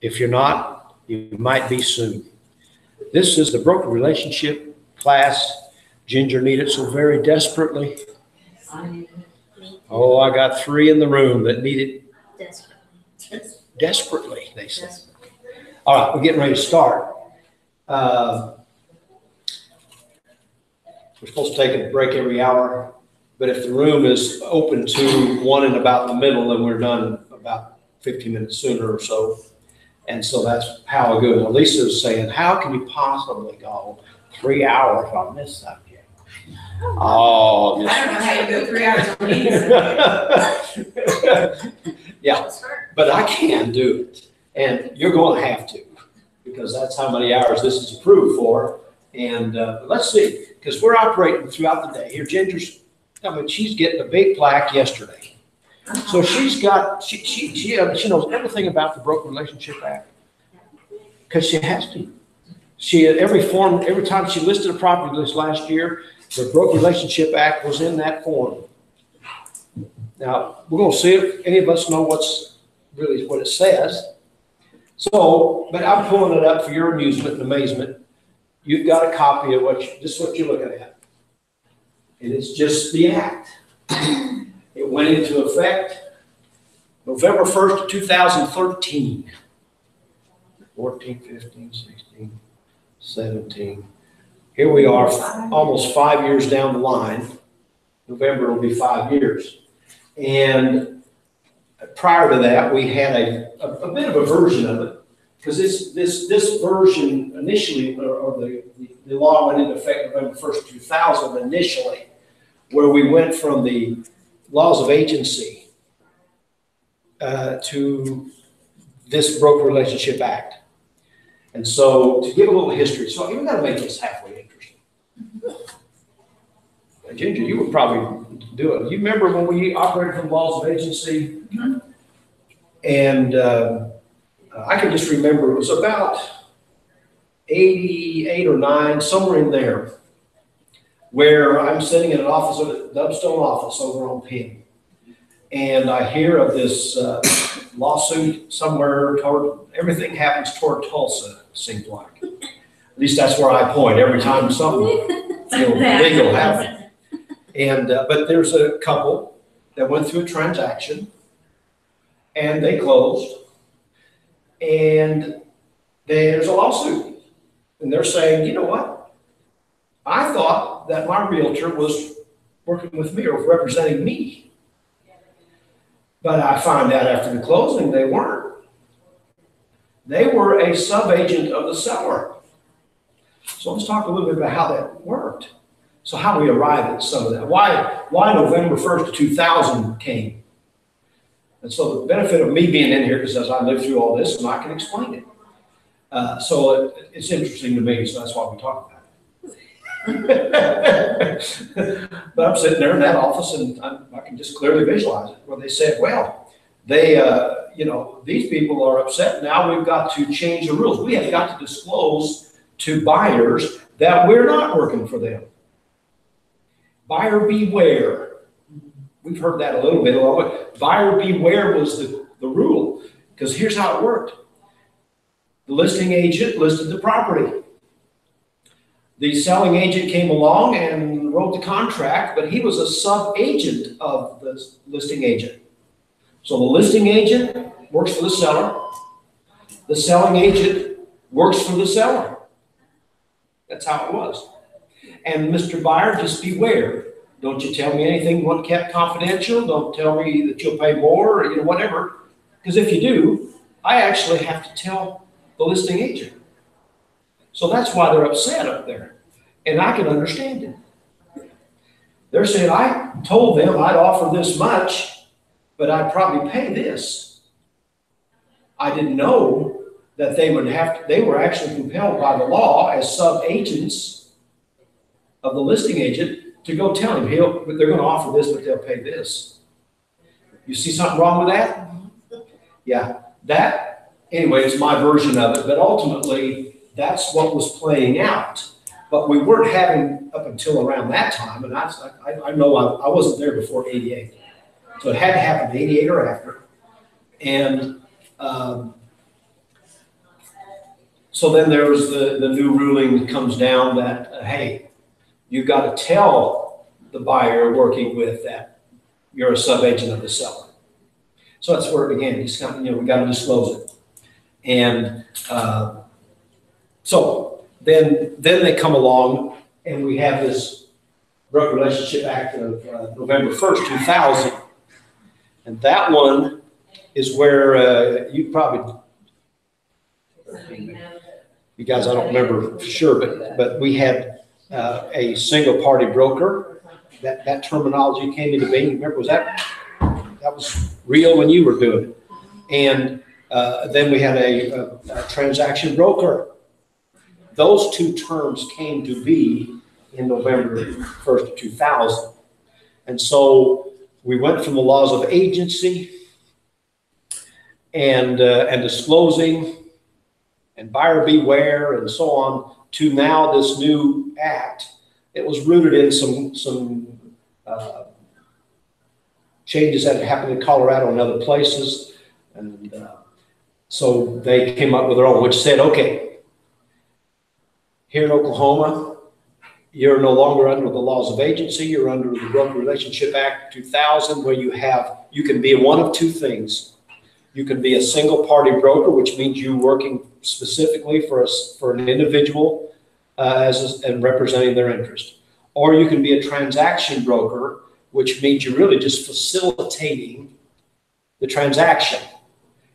If you're not, you might be soon. This is the broken relationship class. Ginger needed so very desperately. Oh, I got 3 in the room that need it desperately, they said. All right, we're getting ready to start. We're supposed to take a break every hour, but if the room is open to 1 and about the middle, then we're done about 15 minutes sooner or so. And so that's how I go. Now, Lisa was saying, how can you possibly go 3 hours on this subject? Oh, I don't know how you go 3 hours on these. Yeah, but I can do it. And you're going to have to, because that's how many hours this is approved for. And let's see, because we're operating throughout the day. Here, Ginger's, she's getting a big plaque yesterday. So she's got, she knows everything about the Broken Relationship Act, because she has to. She, every time she listed a property list last year, the Broken Relationship Act was in that form. Now, we're going to see if any of us know what's really what it says. So, but I'm pulling it up for your amusement and amazement. You've got a copy of this is what you're looking at. And it's just the act. It went into effect November 1st, 2013. 14, 15, 16, 17. Here we are, almost 5 years down the line. November will be 5 years. And prior to that, we had a bit of a version of it, because this version initially, or the law went into effect November 1st, 2000 initially, where we went from the laws of agency to this Broken Relationship Act. And so to give a little history, so you've got to make this halfway interesting. Ginger, you would probably do it. You remember when we operated from laws of agency? Mm-hmm. And I can just remember it was about 88 or 9, somewhere in there, where I'm sitting in an office, at the Dubstone office over on Penn. And I hear of this lawsuit somewhere everything happens toward Tulsa, it seems like. At least that's where I point every time something legal happens. And but there's a couple that went through a transaction, and they closed, and there's a lawsuit, and they're saying, you know what? I thought that my realtor was working with me or representing me, but I found out after the closing they weren't. They were a sub-agent of the seller. So let's talk a little bit about how that worked. So how we arrived at some of that. Why November 1st, 2000 came. And so the benefit of me being in here is as I lived through all this, and I can explain it. So it's interesting to me, so that's why we talk about it. But I'm sitting there in that office, and I can just clearly visualize it, where they said, well, they, these people are upset. Now we've got to change the rules. We have got to disclose to buyers that we're not working for them. Buyer beware. We've heard that a little bit along the way. Buyer beware was the rule, because here's how it worked. The listing agent listed the property. The selling agent came along and wrote the contract, but he was a sub-agent of the listing agent. So the listing agent works for the seller. The selling agent works for the seller. That's how it was. And Mr. Buyer, just beware. Don't you tell me anything what kept confidential. Don't tell me that you'll pay more or whatever. Because if you do, I actually have to tell the listing agent. So that's why they're upset up there. And I can understand it. They're saying, I told them I'd offer this much, but I'd probably pay this. I didn't know that they were actually compelled by the law as sub-agents of the listing agent to go tell him they're going to offer this, but they'll pay this. You see something wrong with that? Yeah, that, anyway, is my version of it, but ultimately, that's what was playing out. But we weren't having up until around that time, and I know I wasn't there before 88. So it had to happen in 88 or after. And So then there was the new ruling that comes down that, hey, you got to tell the buyer working with that you're a sub-agent of the seller. So that's where it began. It's kind of, we got to disclose it. And so then they come along and we have this Broker Relationship Act of November 1st, 2000. And that one is where you probably, you guys, I don't remember for sure, but we had a single party broker. That terminology came into being. Remember, that was real when you were doing it. And then we had a transaction broker. Those two terms came to be in November 1st, 2000. And so we went from the laws of agency and disclosing and buyer beware and so on to now this new act. It was rooted in some changes that had happened in Colorado and other places. And so they came up with their own, which said, okay, here in Oklahoma, you're no longer under the laws of agency. You're under the Broker Relationship Act 2000, where you can be one of two things. You can be a single party broker, which means you working specifically for an individual and representing their interest. Or you can be a transaction broker, which means you're really just facilitating the transaction.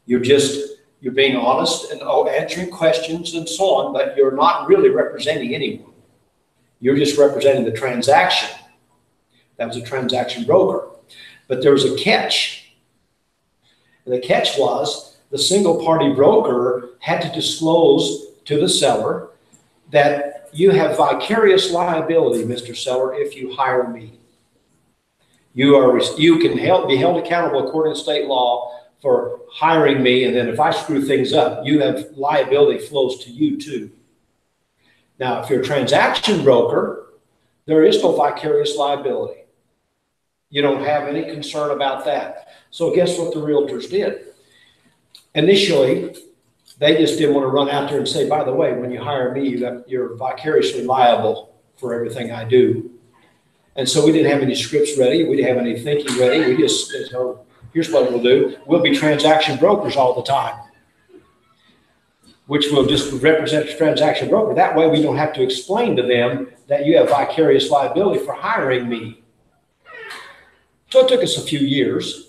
You're being honest and answering questions and so on, but you're not really representing anyone. You're just representing the transaction. That was a transaction broker. But there was a catch. And the catch was the single party broker had to disclose to the seller that you have vicarious liability, Mr. Seller, if you hire me. You can be held accountable according to state law for hiring me, and then if I screw things up, you have liability flows to you too. Now, if you're a transaction broker, there is no vicarious liability. You don't have any concern about that. So guess what the realtors did? Initially, they just didn't want to run out there and say, by the way, when you hire me, you're vicariously liable for everything I do. And so we didn't have any scripts ready. We didn't have any thinking ready. We just said, oh, here's what we'll do. We'll be transaction brokers all the time, which will just represent a transaction broker. That way we don't have to explain to them that you have vicarious liability for hiring me. So it took us a few years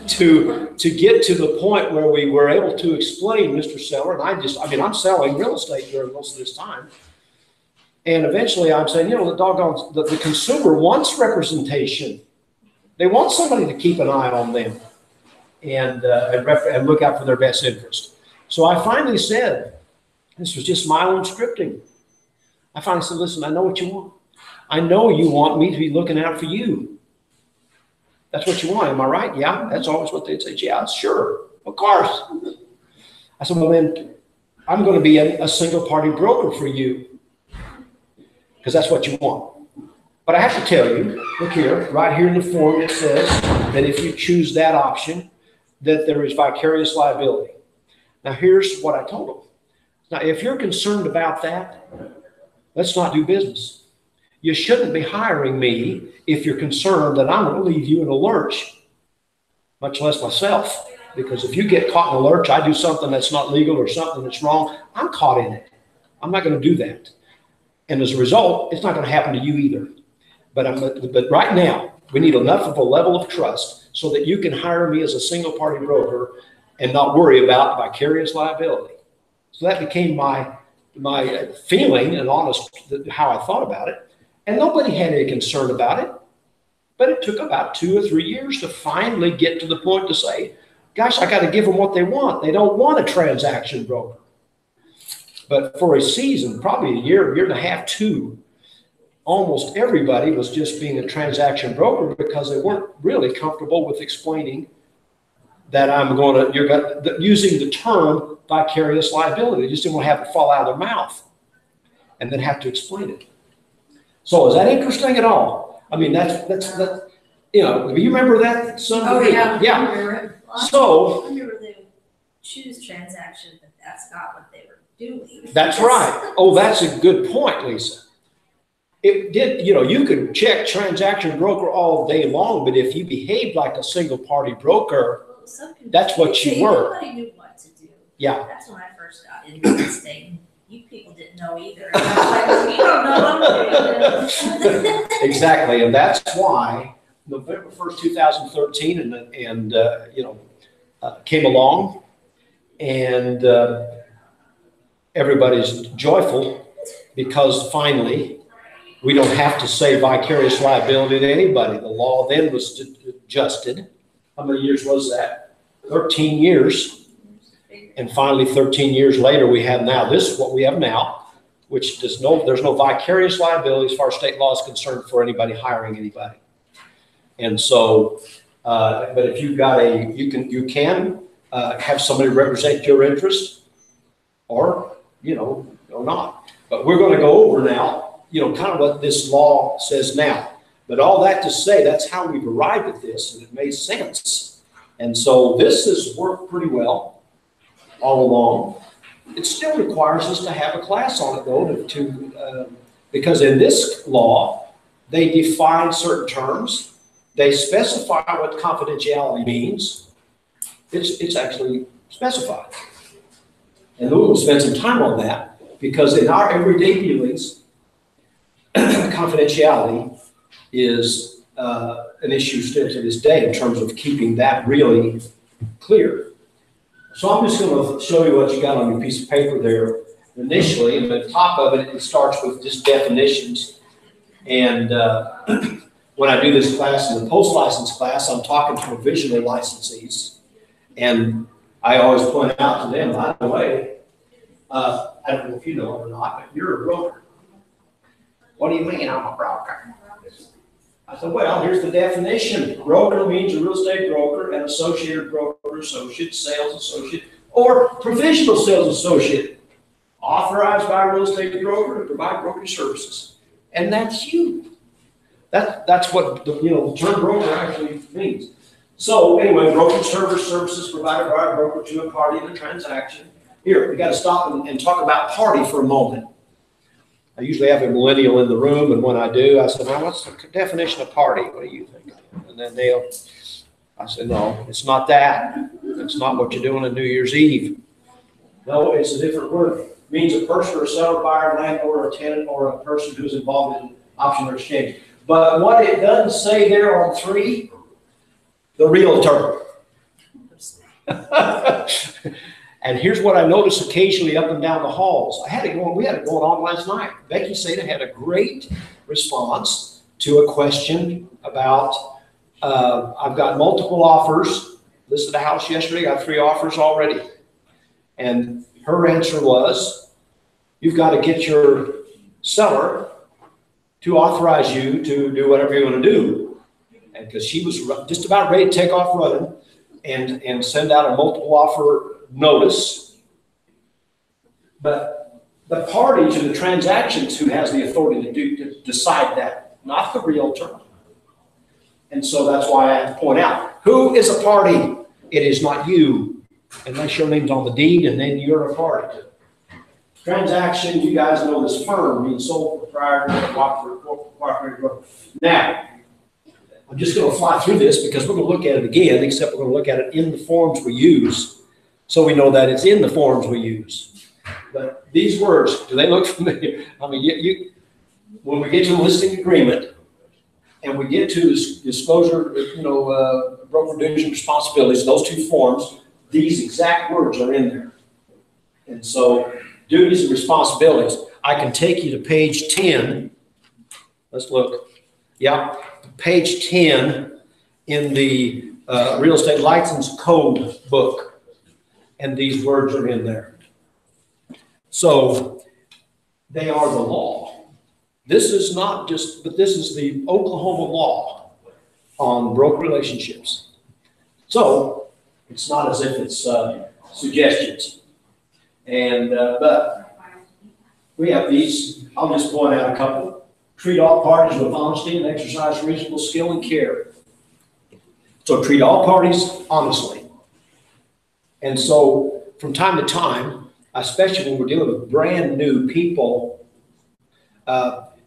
to get to the point where we were able to explain, Mr. Seller, and I'm selling real estate during most of this time. And eventually I'm saying, the consumer wants representation. They want somebody to keep an eye on them and look out for their best interest. So I finally said, this was just my own scripting. I finally said, listen, I know what you want. I know you want me to be looking out for you. That's what you want, am I right? Yeah, that's always what they'd say. Yeah, sure, of course. I said, well, then I'm going to be a single party broker for you because that's what you want. But I have to tell you, look here, right here in the form, it says that if you choose that option, that there is vicarious liability. Now, here's what I told them. Now, if you're concerned about that, let's not do business. You shouldn't be hiring me if you're concerned that I'm going to leave you in a lurch, much less myself. Because if you get caught in a lurch, I do something that's not legal or something that's wrong, I'm caught in it. I'm not going to do that. And as a result, it's not going to happen to you either. But right now, we need enough of a level of trust so that you can hire me as a single party broker and not worry about vicarious liability. So that became my feeling and honest how I thought about it. And nobody had any concern about it. But it took about 2 or 3 years to finally get to the point to say, gosh, I got to give them what they want. They don't want a transaction broker. But for a season, probably a year and a half, 2, almost everybody was just being a transaction broker because they weren't really comfortable with explaining that you're using the term vicarious liability. They just didn't want to have it fall out of their mouth and then have to explain it. So is that interesting at all? I mean, that's do you remember that? Oh, yeah. Yeah. So choose transactions, but that's not what they were doing. That's right. Oh, that's a good point, Lisa. It did, you could check transaction broker all day long, but if you behaved like a single party broker, Well, some that's what you were. Nobody knew what to do. Yeah. That's when I first got into real estate. You people didn't know either. And I was like, you don't know what I'm doing. Exactly, and that's why November 1st, 2013, came along, and everybody's joyful because finally we don't have to say vicarious liability to anybody. The law then was adjusted. How many years was that? 13 years. And finally, 13 years later, we have now this, what we have now, which there's no vicarious liability as far as state law is concerned for anybody hiring anybody. And so, but if you've got you can have somebody represent your interest, or or not. But we're going to go over now, kind of what this law says now. But all that to say, that's how we've arrived at this, and it made sense. And so this has worked pretty well all along. It still requires us to have a class on it, though, because in this law, they define certain terms. They specify what confidentiality means. It's actually specified. And we'll spend some time on that, because in our everyday dealings, confidentiality is an issue still to this day in terms of keeping that really clear. So I'm just going to show you what you got on your piece of paper there initially. And at the top of it, it starts with just definitions. And when I do this class in the post-license class, I'm talking to provisional licensees. And I always point out to them, by the way, I don't know if you know it or not, but you're a broker. What do you mean I'm a broker? I said, well, here's the definition. Broker means a real estate broker, an associated broker, associate, sales associate, or provisional sales associate, authorized by a real estate broker to provide brokerage services. And that's you. That's what the term broker actually means. So anyway, brokerage services provided by a broker to a party in a transaction. Here, we got to stop and talk about party for a moment. I usually have a millennial in the room, and when I do, I said, now what's the definition of party? What do you think? And then I said, no, it's not that. It's not what you're doing on New Year's Eve. No, it's a different word. It means a person or a seller, buyer, landlord, or a tenant, or a person who's involved in option or exchange. But what it doesn't say there on 3, the realtor. And here's what I noticed occasionally up and down the halls. We had it going on last night. Becky Seda had a great response to a question about, I've got multiple offers, listed a house yesterday, got 3 offers already. And her answer was, you've got to get your seller to authorize you to do whatever you're going to do. And because she was just about ready to take off running and send out a multiple offer notice. But the party to the transactions who has the authority to decide that, not the realtor. And so that's why I have to point out, who is a party? It is not you, unless your name's on the deed, and then you're a party. Transaction, you guys know this firm means sole proprietor, cooperative. Now, I'm just going to fly through this because we're going to look at it again, except we're going to look at it in the forms we use, so we know that it's in the forms we use. But these words, do they look familiar? I mean, when we get to the listing agreement and we get to disclosure, broker duties and responsibilities, those 2 forms, these exact words are in there. And so duties and responsibilities, I can take you to page 10. Let's look. Yeah, page 10 in the real estate license code book. And these words are in there. So they are the law. This is not just, but this is the Oklahoma law on broker relationships. So it's not as if it's suggestions. And, but we have these, I'll just point out a couple. Treat all parties with honesty and exercise reasonable skill and care. So treat all parties honestly. And so from time to time, especially when we're dealing with brand new people,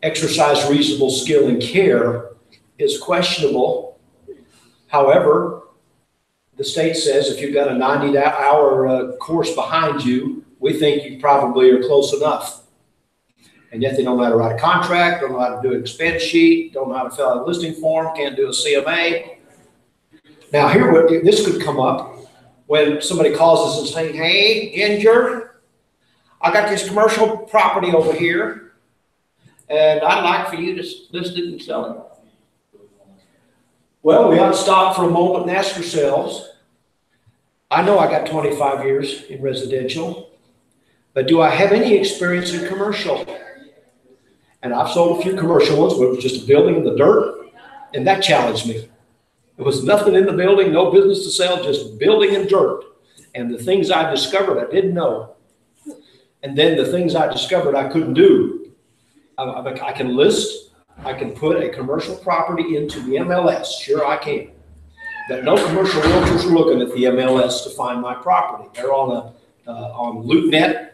exercise reasonable skill and care is questionable. However, the state says if you've got a 90-hour course behind you, we think you probably are close enough. And yet they don't know how to write a contract, don't know how to do an expense sheet, don't know how to fill out a listing form, can't do a CMA. Now this could come up when somebody calls us and saying, hey, Ginger, I got this commercial property over here, and I'd like for you to list it and sell it. Well, we ought to stop for a moment and ask ourselves, I know I got 25 years in residential, but do I have any experience in commercial? And I've sold a few commercial ones where it was just a building in the dirt, and that challenged me. There was nothing in the building, no business to sell, just building and dirt. And the things I discovered I didn't know. And then the things I discovered I couldn't do. I can list, I can put a commercial property into the MLS. Sure, I can. But no commercial realtors are looking at the MLS to find my property. They're on LoopNet,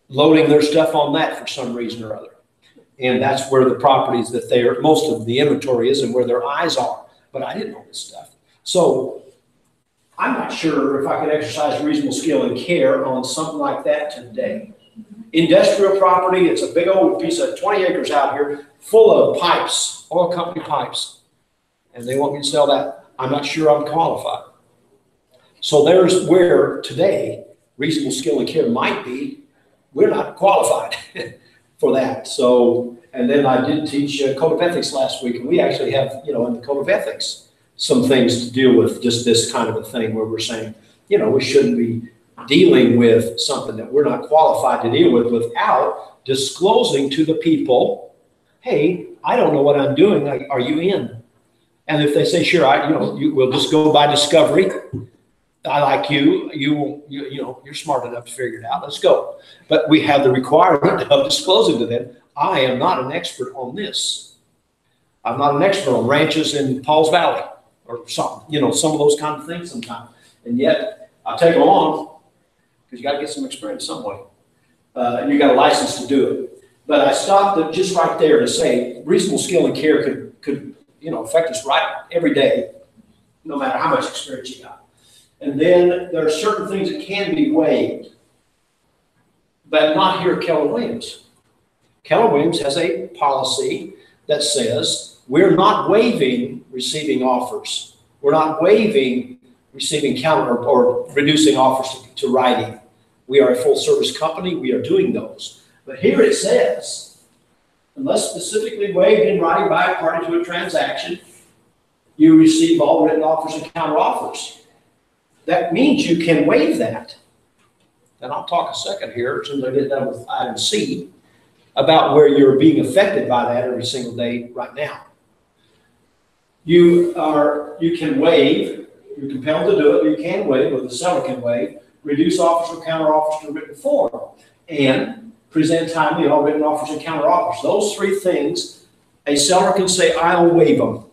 loading their stuff on that for some reason or other. And that's where the properties that most of the inventory is and where their eyes are. But I didn't know this stuff. So I'm not sure if I could exercise reasonable skill and care on something like that today. Industrial property, it's a big old piece of 20 acres out here full of pipes, oil company pipes. And they want me to sell that. I'm not sure I'm qualified. So there's where today reasonable skill and care might be. We're not qualified for that. So, and then I did teach code of ethics last week, and we actually have, in the code of ethics, some things to deal with just this kind of a thing where we're saying, we shouldn't be dealing with something that we're not qualified to deal with without disclosing to the people, hey, I don't know what I'm doing. Are you in? And if they say, sure, we'll just go by discovery. I like you. You're smart enough to figure it out. Let's go. But we have the requirement of disclosing to them, I am not an expert on this. I'm not an expert on ranches in Pauls Valley or something, some of those kind of things sometimes. And yet I take them on because you got to get some experience some way. And you got a license to do it. But I stopped just right there to say reasonable skill and care could affect us right every day, no matter how much experience you got. And then there are certain things that can be waived, but not here at Keller Williams. Keller Williams has a policy that says we're not waiving receiving offers. We're not waiving receiving counter or reducing offers to writing. We are a full service company. We are doing those. But here it says, unless specifically waived in writing by a party to a transaction, you receive all written offers and counter offers. That means you can waive that. And I'll talk a second here, as soon as I get done with item C, about where you're being affected by that every single day right now. You can waive, you're compelled to do it, you can waive, or the seller can waive, reduce offers or counter offers to written form, and present timely all written offers and counter offers. Those three things, a seller can say, I'll waive them.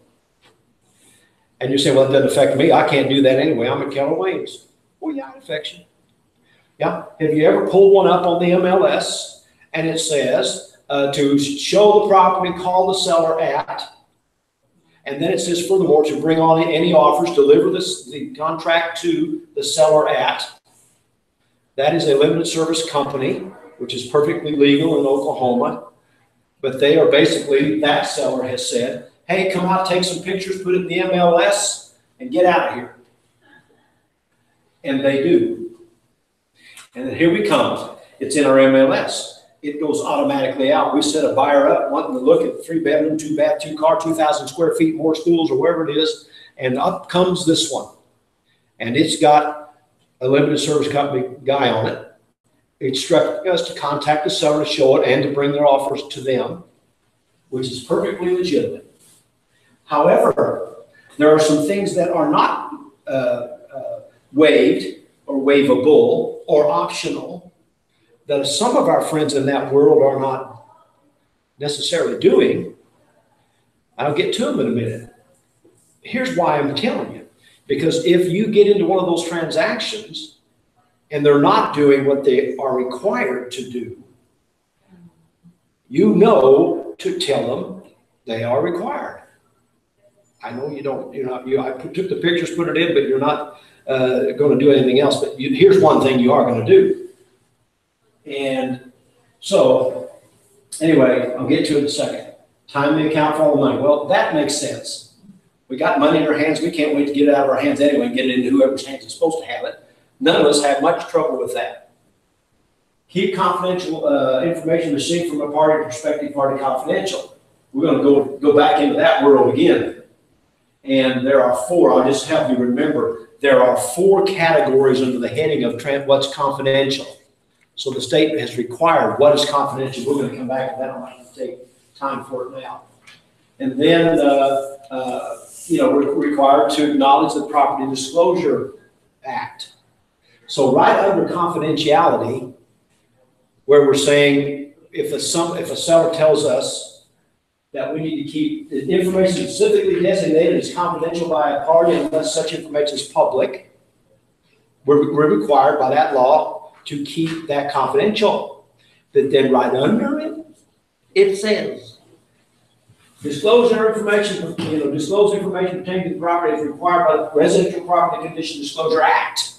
And you say, well, it doesn't affect me. I can't do that anyway. I'm at Keller Williams. Well, yeah, it affects you. Yeah. Have you ever pulled one up on the MLS and it says to show the property, call the seller at, and then it says, furthermore, to bring on any offers, deliver the contract to the seller at. That is a limited service company, which is perfectly legal in Oklahoma. But they are basically, that seller has said, hey, come out, take some pictures, put it in the MLS, and get out of here. And they do. And then here we come. It's in our MLS. It goes automatically out. We set a buyer up wanting to look at 3-bedroom, 2-bath, 2-car, 2,000 square feet, more schools, or wherever it is. And up comes this one. And it's got a limited service company guy on it. Instructing us to contact the seller to show it and to bring their offers to them, which is perfectly legitimate. However, there are some things that are not waived or waivable or optional that some of our friends in that world are not necessarily doing. I'll get to them in a minute. Here's why I'm telling you. Because if you get into one of those transactions and they're not doing what they are required to do, you know to tell them they are required. I know you don't, I took the pictures, put it in, but you're not going to do anything else. But here's one thing you are going to do. And so, anyway, I'll get to it in a second. Timely account for all the money. Well, that makes sense. We got money in our hands. We can't wait to get it out of our hands anyway and get it into whoever's hands is supposed to have it. None of us have much trouble with that. Keep confidential information received from a party, prospective party confidential. We're going to go back into that world again. And there are four. I'll just help you remember. There are four categories under the heading of what's confidential. So the state has required what is confidential. We're going to come back to that. I'm not going to take time for it now. And then, we're required to acknowledge the Property Disclosure Act. So right under confidentiality, where we're saying if a seller tells us that we need to keep the information specifically designated as confidential by a party unless such information is public, we're required by that law to keep that confidential. But then right under it, it says, disclose information pertaining to the property is required by the Residential Property Condition Disclosure Act.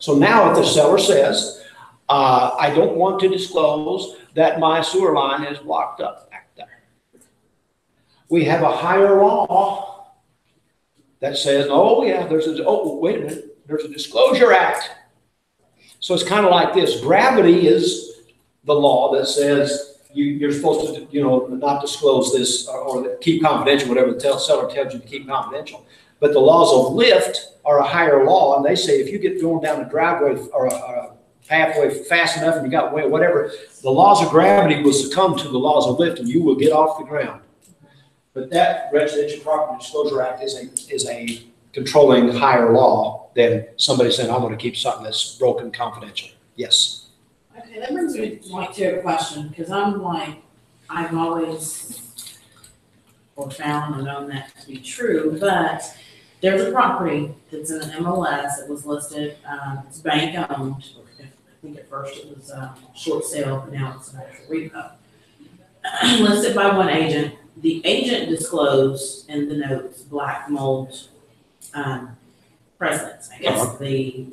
So now if the seller says, I don't want to disclose that my sewer line is blocked up back there, we have a higher law that says, oh yeah, wait a minute, there's a Disclosure Act. So it's kind of like this. Gravity is the law that says you're supposed to, not disclose this or keep confidential, whatever the seller tells you to keep confidential. But the laws of lift are a higher law, and they say if you get thrown down a driveway or a pathway fast enough and you got whatever, the laws of gravity will succumb to the laws of lift and you will get off the ground. But that Residential Property Disclosure Act is a controlling higher law than somebody saying, I'm going to keep something that's broken confidential. Yes. Okay, that brings me to a question, because I've always found and known that to be true, but there's a property that's in an MLS that was listed, it's bank owned. I think at first it was short sale, but now it's an actual repo. Listed by one agent. The agent disclosed in the notes black mold presence. I guess the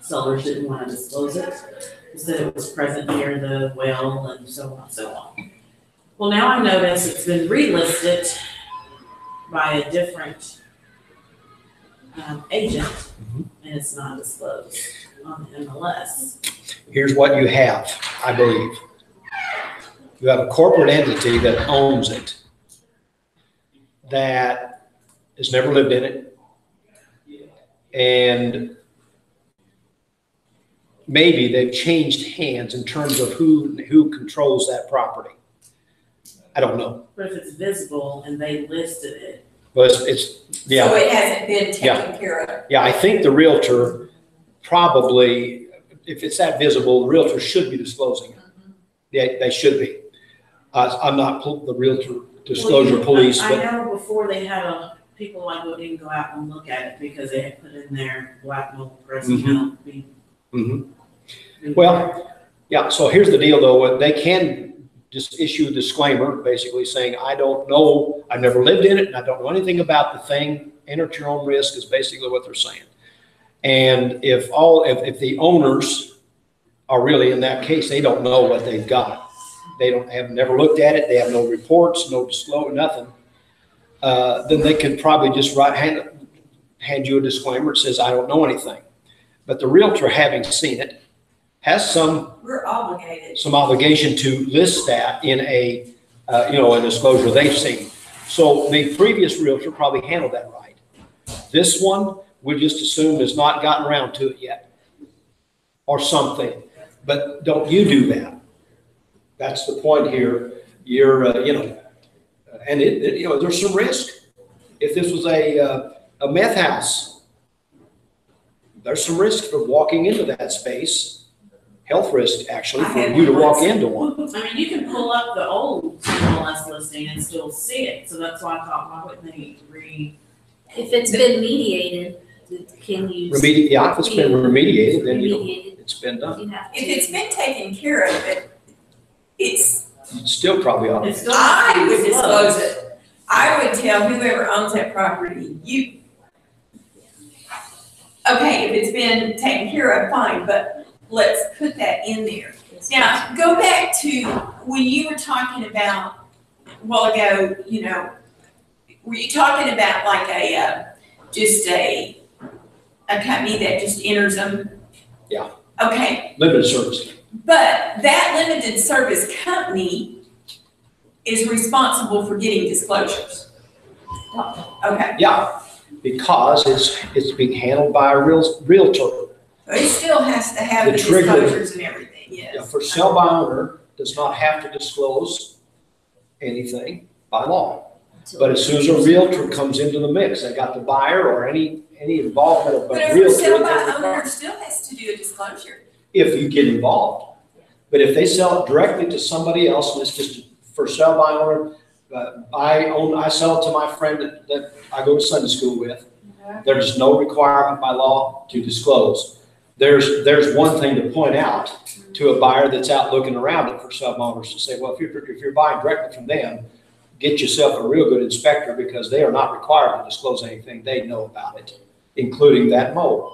sellers didn't want to disclose it. They said it was present near the well and so on and so on. Well, now I notice it's been relisted by a different agent, and it's not disclosed on the MLS. Here's what you have, I believe. You have a corporate entity that owns it, that has never lived in it, and maybe they've changed hands in terms of who controls that property. I don't know. But if it's visible and they listed it. Well, it's yeah. So it hasn't been taken care of. Yeah, I think the realtor probably, if it's that visible, the realtor should be disclosing it. Yeah, they should be. I'm not the realtor disclosure police, I but know before they had people like didn't go out and look at it because they had put in their black mold present. Well, yeah. So here's the deal, though. They can just issue a disclaimer, basically saying, I don't know, I've never lived in it, and I don't know anything about the thing. Enter at your own risk is basically what they're saying. And if the owners are really in that case, they don't know what they've got. They have never looked at it. They have no reports, no disclosure, nothing. Then they could probably just hand you a disclaimer that says, I don't know anything. But the realtor, having seen it, has some obligation to list that in a disclosure they've seen. So the previous realtor probably handled that right. This one, we just assume has not gotten around to it yet, or something. But don't you do that? That's the point here. You're, and there's some risk. If this was a meth house, there's some risk for walking into that space. Health risk, actually, for you to walk into one. I mean, you can pull up the old MLS listing and still see it. So that's why I thought, why wouldn't they If it's been mediated, can you? Yeah, if it's been remediated, then you know, Remediated, it's been done. you have to. If it's been taken care of, it's, You still probably ought It's to. still has to I be would disclose disclosed. it. I would tell whoever owns that property, okay, if it's been taken care of, fine, but let's put that in there. Now, go back to when you were talking about, a while ago, you know, were you talking about like just a company that just enters them? Yeah. Okay, Limited service. but that limited service company is responsible for getting disclosures. Okay, Yeah, because it's being handled by a realtor. but it still has to have The the trigger- disclosures and everything, Yeah, yes. for sale by owner does not have to disclose anything by law. But as soon as a realtor comes into the mix, they got the buyer or any involvement of But a if realtor. a sale by they're owner required. still has to do a disclosure. If you get involved. But if they sell it directly to somebody else, and it's just for sale by owner, I sell it to my friend that I go to Sunday school with. There's no requirement by law to disclose. There's one thing to point out to a buyer that's out looking around it for sale by owners to say, well, if you're buying directly from them, get yourself a real good inspector because they are not required to disclose anything they know about it, including that mold.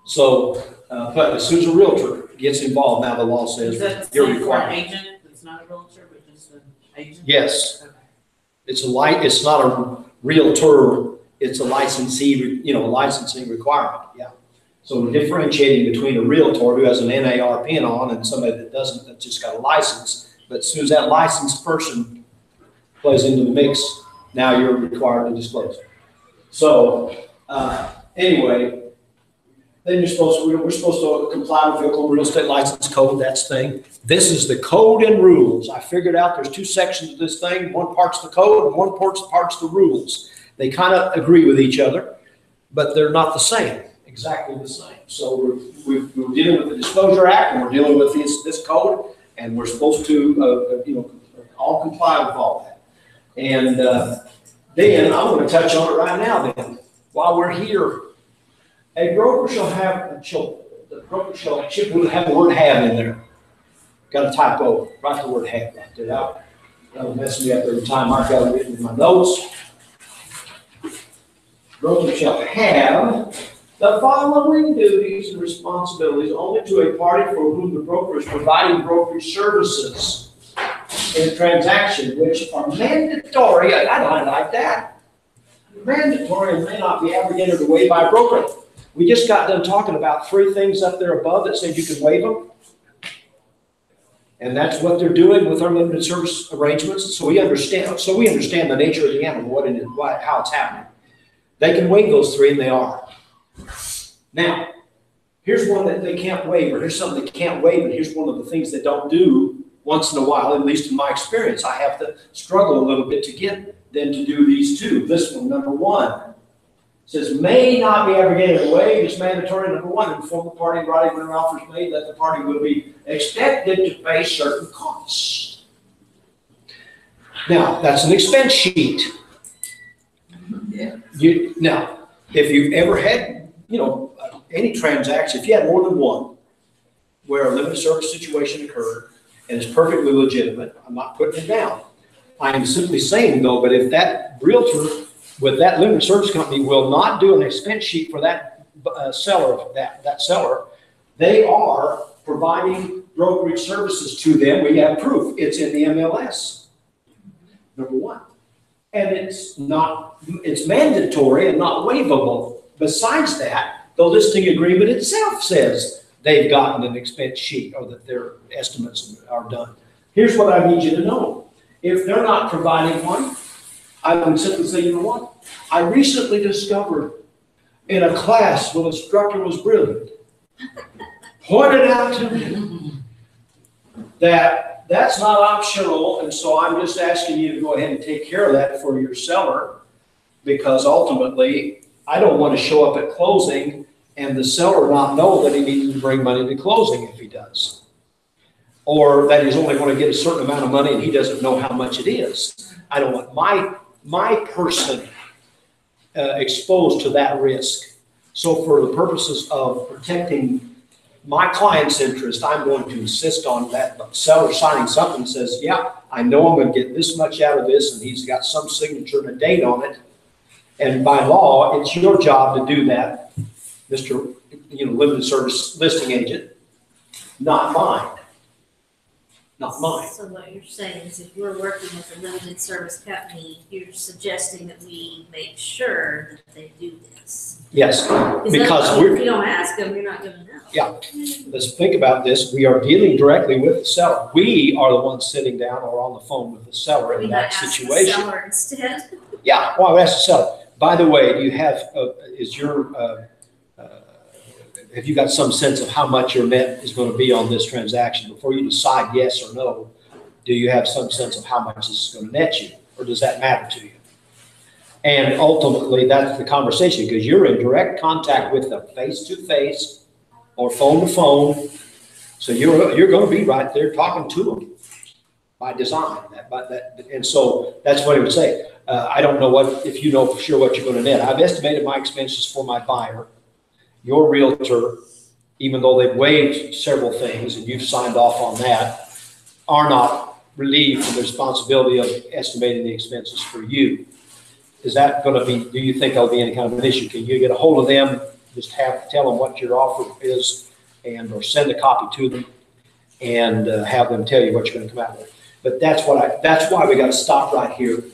So, but as soon as a realtor gets involved, now the law Is says that the you're same for an required. agent that's not a realtor, but just an agent? Yes, Okay. it's not a realtor, it's a licensee, licensing requirement, yeah. So differentiating between a realtor who has an NAR pin on and somebody that doesn't, that's just got a license. But as soon as that licensed person plays into the mix, now you're required to disclose. So, anyway, then we're supposed to comply with the Oklahoma Real Estate License Code, that's the thing. This is the code and rules. I figured out there's two sections of this thing. One part's the code and one part's the rules. They kind of agree with each other, but they're not the same, exactly the same. So we're dealing with the Disclosure Act and we're dealing with this code, and we're supposed to, all comply with all that. And then I'm going to touch on it right now then, while we're here. A broker shall have, the broker shall have the word have in there. Got a typo, write the word have right there out. That was messing me up every time I got it written in my notes. Broker shall have the following duties and responsibilities only to a party for whom the broker is providing brokerage services in a transaction, which are mandatory. I like that. Mandatory and may not be abrogated or waived by a broker. We just got done talking about three things up there above that said you can waive them. And that's what they're doing with our limited service arrangements. So we understand the nature of the animal, what it is, how it's happening. They can waive those three, and they are. Now, here's one that they can't waive, or here's something they can't waive, and here's one of the things they don't do once in a while, at least in my experience. I have to struggle a little bit to get them to do these two. This one, number one, says may not be abrogated or waived. It's mandatory. Number one, inform the party in writing when an offer is made that the party will be expected to pay certain costs. Now, that's an expense sheet. Yeah. Now, if you've ever had, any transaction, if you had more than one where a limited service situation occurred and it's perfectly legitimate, I'm not putting it down. I am simply saying though, but if that realtor with that limited service company will not do an expense sheet for that seller, that seller, they are providing brokerage services to them. We have proof. It's in the MLS. Number one. And it's mandatory and not waivable. Besides that, the listing agreement itself says they've gotten an expense sheet or that their estimates are done. Here's what I need you to know. If they're not providing one, I would simply say, you know what? I recently discovered in a class where the instructor was brilliant, pointed out to me that that's not optional, and so I'm just asking you to go ahead and take care of that for your seller, because ultimately, I don't want to show up at closing and the seller not know that he needs to bring money to closing if he does. Or that he's only going to get a certain amount of money and he doesn't know how much it is. I don't want my person exposed to that risk. So for the purposes of protecting my client's interest, I'm going to insist on that seller signing something that says, yeah, I know I'm going to get this much out of this, and he's got some signature and a date on it. And by law, it's your job to do that, Mr. Limited service listing agent, not mine. Not mine. So what you're saying is if we're working with a limited service company, you're suggesting that we make sure that they do this. Yes, because If you don't ask them, you're not gonna know. Yeah. Let's think about this. We are dealing directly with the seller. We are the ones sitting down or on the phone with the seller We in might that ask the situation. seller instead. Yeah, well, I would ask the seller. By the way, do you have, have you got some sense of how much your net is going to be on this transaction? Before you decide yes or no, do you have some sense of how much this is going to net you? Or does that matter to you? And ultimately, that's the conversation, because you're in direct contact with them face-to-face or phone-to-phone. So you're going to be right there talking to them by design. And so that's what he would say. I don't know if you know for sure what you're going to net. I've estimated my expenses for my buyer. Your realtor, even though they've waived several things and you've signed off on that, are not relieved from the responsibility of estimating the expenses for you. Is that going to be, do you think there'll be any kind of an issue? Can you get a hold of them, just tell them what your offer is, or send a copy to them and have them tell you what you're going to come out with? But that's why we got to stop right here,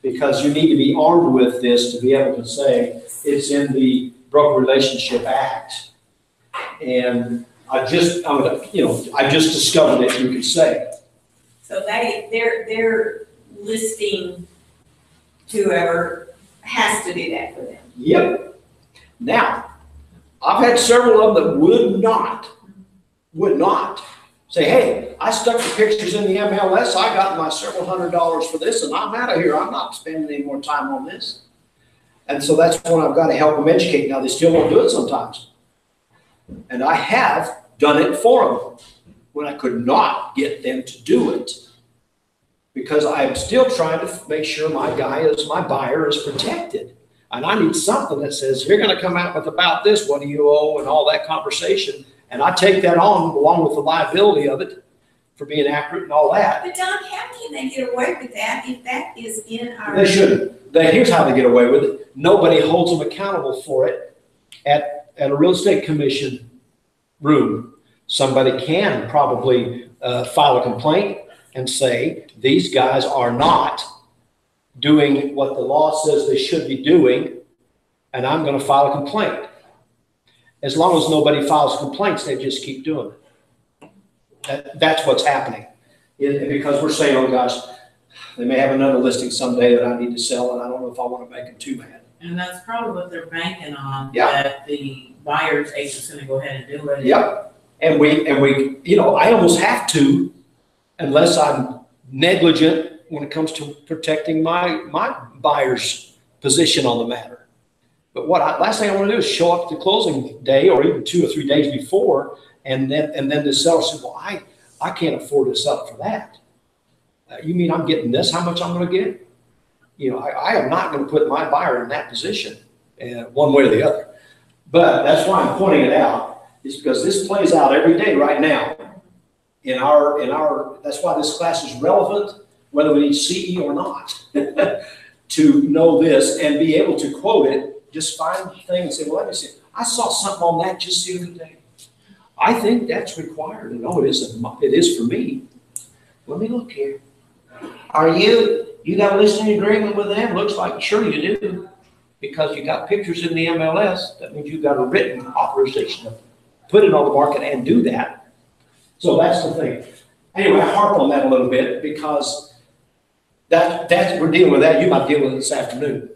because you need to be armed with this to be able to say it's in the Broker Relationship Act. And I just discovered it, you could say. So they're listing whoever has to do that for them. Yep. Now, I've had several of them that would not say, hey, I stuck the pictures in the MLS. I got my several $100s for this, and I'm out of here. I'm not spending any more time on this. And so that's when I've got to help them educate. Now, they still won't do it sometimes. And I have done it for them when I could not get them to do it, because I'm still trying to make sure my buyer is protected. And I need something that says, you're going to come out with about this, what do you owe, and all that conversation. And I take that on along with the liability of it for being accurate and all that. But Don, how can they get away with that if that is in our? They shouldn't. Here's how they get away with it. Nobody holds them accountable for it at a real estate commission room. Somebody can probably file a complaint and say, these guys are not doing what the law says they should be doing, and I'm going to file a complaint. As long as nobody files complaints, they just keep doing it. That's what's happening. Because we're saying, oh gosh, they may have another listing someday that I need to sell, and I don't know if I want to make them too mad. And that's probably what they're banking on, Yeah. that the buyer's agent's gonna go ahead and do it. Yep. And we, I almost have to, unless I'm negligent when it comes to protecting my buyer's position on the matter. But last thing I want to do is show up at the closing day or even 2 or 3 days before, and then the seller says, well, I can't afford to sell it for that. You mean I'm getting this? How much I'm going to get? I am not going to put my buyer in that position one way or the other. But that's why I'm pointing it out, is because this plays out every day right now in our that's why this class is relevant, whether we need CE or not, to know this and be able to quote it. Just find things and say, well, let me see. I saw something on that just the other day. I think that's required. And no, it isn't. It is for me. Let me look here. You got a listing agreement with them? Looks like sure you do, because you got pictures in the MLS. That means you got a written authorization to put it on the market and do that. So that's the thing. Anyway, I harp on that a little bit because that we're dealing with that. You might deal with it this afternoon.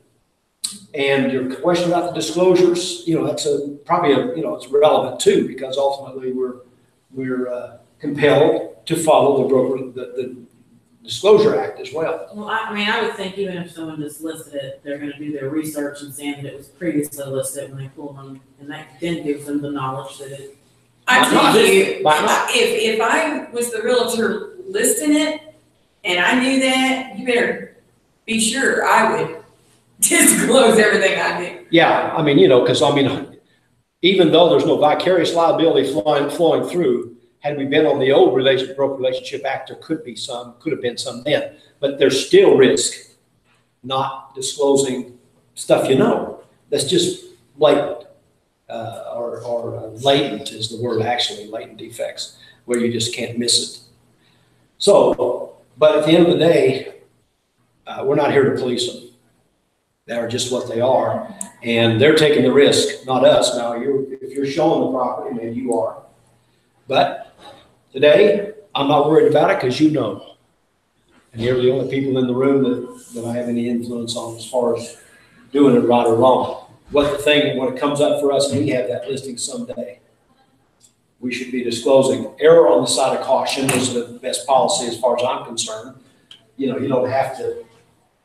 And your question about the disclosures, that's probably it's relevant too, because ultimately we're compelled to follow the Disclosure Act as well. Well, I would think even if someone just listed it, they're gonna do their research and saying that it was previously listed when they pull them, and that then gives them the knowledge that it. I tell you, Why not? if I was the realtor listing it and I knew that, you better be sure I would disclose everything I do. Yeah, because even though there's no vicarious liability flowing through, had we been on the old broker relationship act, there could have been some then, but there's still risk not disclosing stuff you know. That's just blatant, or latent is the word actually, latent defects, where you just can't miss it. So, but at the end of the day, we're not here to police them. They are just what they are, and they're taking the risk, not us. Now, if you're showing the property, maybe you are. But today, I'm not worried about it because you know. And you're the only people in the room that I have any influence on as far as doing it right or wrong. When it comes up for us and we have that listing someday, we should be disclosing. Error on the side of caution is the best policy as far as I'm concerned. You don't have to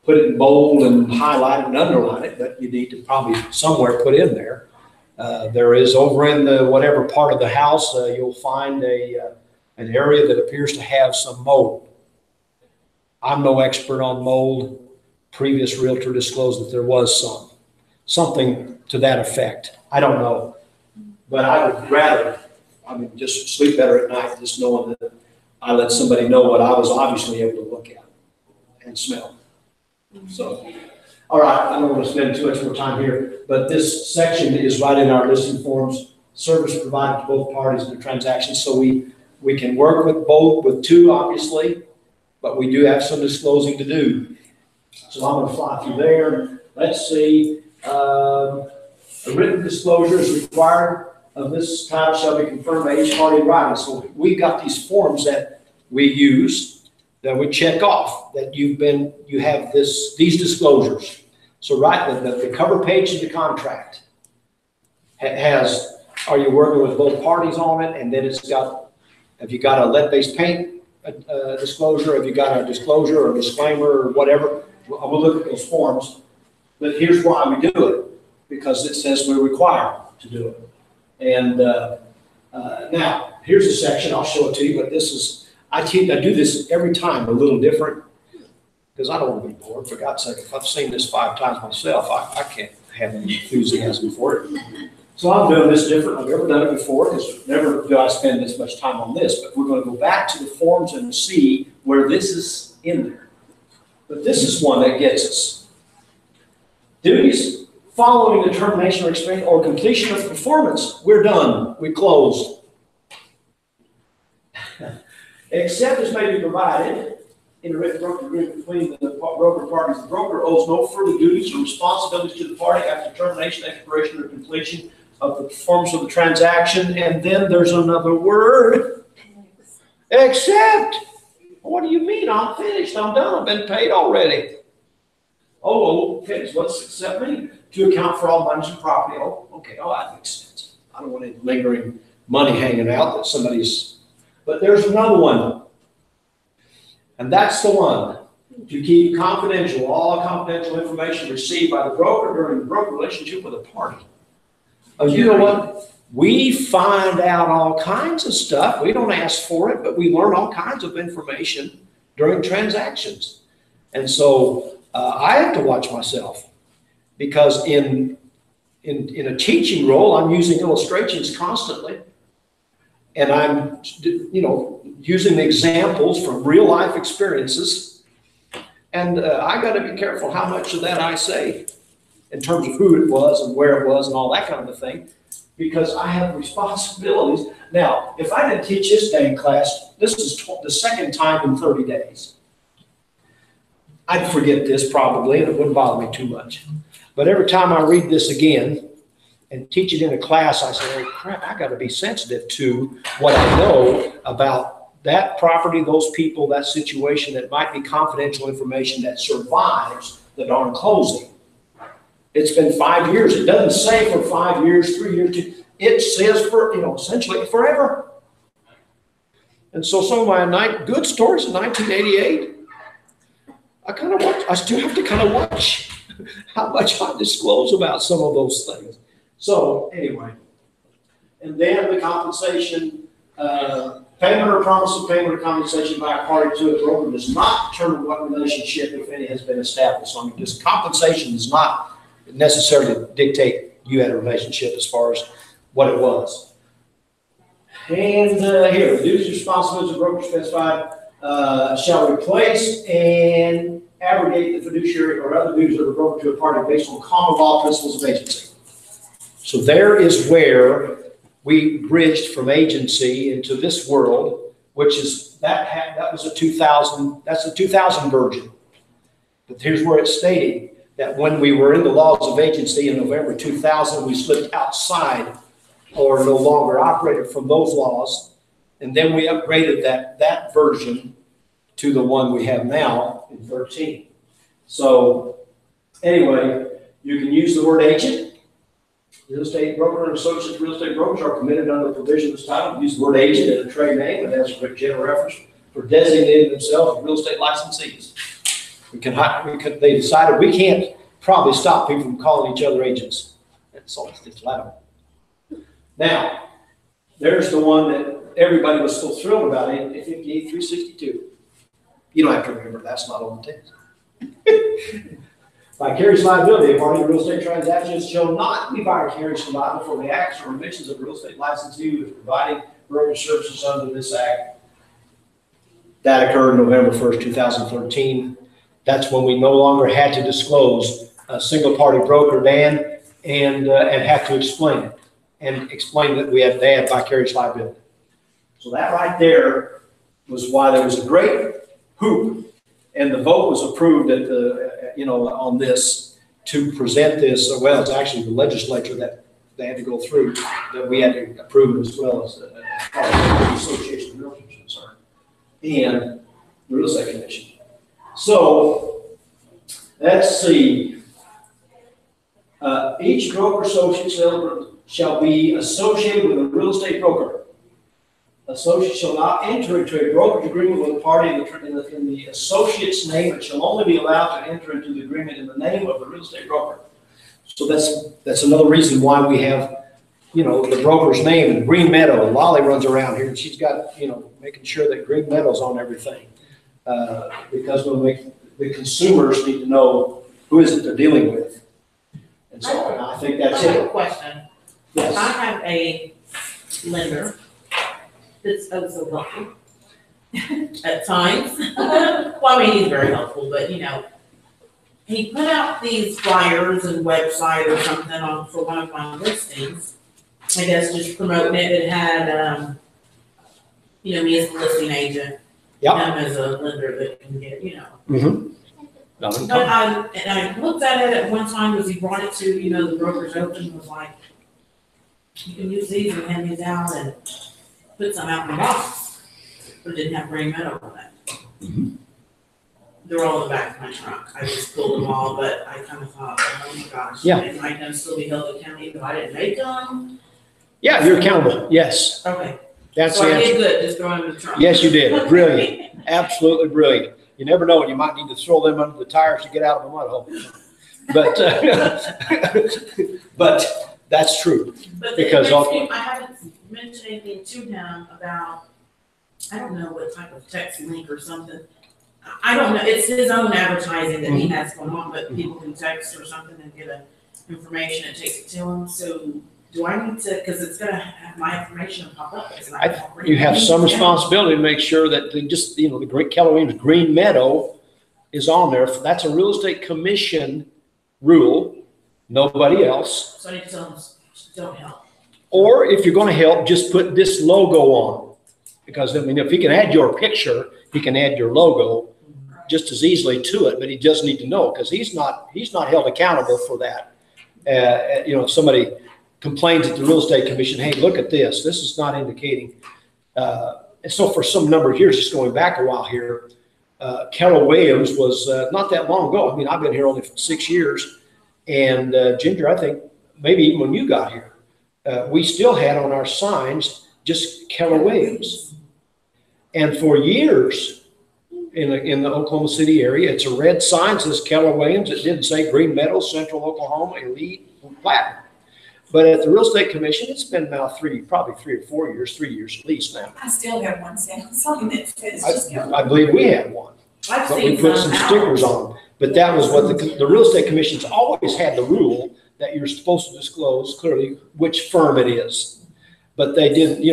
put it in bold and highlight it and underline it, but you need to probably somewhere put in there. There is over in the whatever part of the house, you'll find an area that appears to have some mold. I'm no expert on mold. Previous realtor disclosed that there was something to that effect. I don't know, but I would rather, just sleep better at night, just knowing that I let somebody know what I was obviously able to look at and smell. So, all right, I don't want to spend too much more time here, but this section is right in our listing forms. Service provided to both parties in the transaction, so we can work with two, obviously, but we do have some disclosing to do. So I'm going to fly through there. Let's see. A written disclosure is required of this title shall be confirmed by each party in writing. So we've got these forms that we use that we check off that you have these disclosures. So the cover page of the contract has, are you working with both parties on it? And then it's got, have you got a lead-based paint disclosure? Have you got a disclosure or a disclaimer or whatever? We'll look at those forms. But here's why we do it, because it says we're required to do it. And now, here's a section, I'll show it to you, but this is, I do this every time a little different, because I don't want to be bored. For God's sake, if I've seen this 5 times myself, I can't have any enthusiasm for it. So I'm doing this different. I've never done it before, because never do I spend this much time on this, but we're going to go back to the forms and see where this is in there. But this is one that gets us. Duties following the termination or completion of performance. We're done. We closed. Except as may be provided in a written broker agreement between the broker parties. The broker owes no further duties or responsibilities to the party after termination, expiration, or completion of the performance of the transaction. And then there's another word. Except. What do you mean? I'm finished. I'm done. I've been paid already. Oh, okay. So what's except mean? To account for all monies and property. Oh, okay. Oh, that makes sense. I don't want any lingering money hanging out that somebody's. But there's another one. And that's the one. To keep confidential all confidential information received by the broker during the broker relationship with a party. Oh, you know what? We find out all kinds of stuff. We don't ask for it, but we learn all kinds of information during transactions. And so I have to watch myself, because in a teaching role, I'm using illustrations constantly. And I'm, using examples from real life experiences. And I got to be careful how much of that I say in terms of who it was and where it was and all that kind of a thing, because I have responsibilities. Now, if I didn't teach this day in class, this is the second time in 30 days. I'd forget this probably, and it wouldn't bother me too much. But every time I read this again and teach it in a class, I say, hey, crap, I got to be sensitive to what I know about that property, those people, that situation that might be confidential information that survives the darn closing. It's been 5 years. It doesn't say for 5 years, 3 years. It says for, essentially forever. And so some of my good stories in 1988, I still have to kind of watch how much I disclose about some of those things. So anyway, and then the compensation, payment or promise of payment or compensation by a party to a broker does not determine what relationship, if any, has been established. So this compensation does not necessarily dictate you had a relationship as far as what it was. And here, the duties and responsibilities of broker specified shall replace and abrogate the fiduciary or other duties of the broker to a party based on common law principles of agency. So there is where we bridged from agency into this world, which is that was a 2000. That's a 2000 version. But here's where it's stating that when we were in the laws of agency in November 2000, we slipped outside or no longer operated from those laws. And then we upgraded that version to the one we have now in 13. So anyway, you can use the word agent. Real estate broker and associates real estate brokers are permitted under the provision of this title to use the word agent as a trade name and as a general reference for designating themselves as real estate licensees. They decided we can't probably stop people from calling each other agents. That's all it's loud. Now, there's the one that everybody was so thrilled about in 58-362. You don't have to remember, that's not on the text. Vicarious liability, a party to real estate transactions shall not be vicariously liable for the acts or omissions of a real estate licensee who is providing brokerage services under this act. That occurred November 1st, 2013. That's when we no longer had to disclose a single party broker, Dan, and have to explain it and explain that they had vicarious liability. So that right there was why there was a great hoop, and the vote was approved at the, on this to present this. Well, it's actually the legislature that they had to go through, that we had to approve it as well as the Association of Realtors is concerned, and the Real Estate Commission. So let's see. Each broker associate shall be associated with a real estate broker. Associate shall not enter into a brokerage agreement with a party in the associate's name, and shall only be allowed to enter into the agreement in the name of the real estate broker. So that's another reason why we have, the broker's name, and Green Meadow. Lolly runs around here and she's got, making sure that Green Meadow's on everything. Because the consumers need to know who is it they're dealing with. And so I think that's I have a it. question. Yes. I have a lender that's oh so helpful at times. Well, I mean, he's very helpful, but he put out these flyers and website or something on for one of my listings. I guess just promoting it. It had, me as the listing agent. Yep. Him as a lender that can get, Mm-hmm. But I looked at it at one time because he brought it to, the broker's open, was like, you can use these and hand these out and put some out in the box. But it didn't have Green Meadow on it. Mm-hmm. They're all in the back of my truck. I just pulled them all, but I kind of thought, oh my gosh. Yeah. It might not still be held accountable if I didn't make them. Yeah, you're accountable. Yes. Okay. That's So the I answer. did good, just throwing them in the trunk. Yes, you did. Brilliant. Absolutely brilliant. You never know when you might need to throw them under the tires to get out of the mud hole. But, but that's true. But Because I haven't mentioned anything to him about, I don't know what type of text link or something. I don't know, it's his own advertising that he has going on, but people can text or something and get information and take it to him. So do I need to, because it's gonna have my information pop up. You have some responsibility to make sure that the great Keller Williams Green Meadow is on there. That's a real estate commission rule, nobody else. So I need to tell him, don't help. Or if you're going to help, just put this logo on. Because if he can add your picture, he can add your logo just as easily to it, but he does need to know, because he's not held accountable for that. If somebody complains at the real estate commission, hey, look at this. This is not indicating. And so for some number of years, just going back a while here, Keller Williams was not that long ago. I mean, I've been here only for 6 years. And Ginger, I think maybe even when you got here, we still had on our signs just Keller Williams. And for years in the Oklahoma City area, it's a red sign that says Keller Williams. It didn't say Green Meadow, Central Oklahoma, Elite, Platinum. But at the Real Estate Commission, it's been now probably 3 or 4 years, 3 years at least now. I still have one sign that says just Keller. I believe we had one, I've but we seen put some stickers on them. But that was what the Real Estate Commission's always had the rule that you're supposed to disclose clearly which firm it is. But they didn't,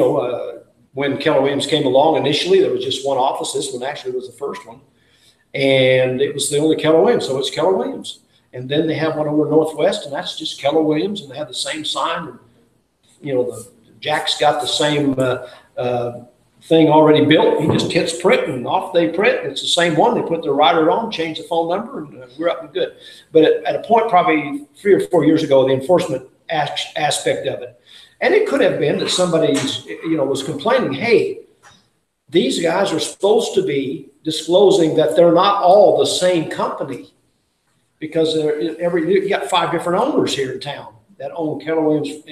when Keller Williams came along initially, there was just one office. This one actually was the first one. And it was the only Keller Williams, so it's Keller Williams. And then they have one over Northwest, and that's just Keller Williams, and they have the same sign. And, the Jack's got the same thing already built. He just hits print, and off they print. It's the same one. They put their writer on, change the phone number, and we're up and good. But at a point, probably 3 or 4 years ago, the enforcement aspect of it, and it could have been that somebody, was complaining, hey, these guys are supposed to be disclosing that they're not all the same company, because you got 5 different owners here in town that own Keller Williams,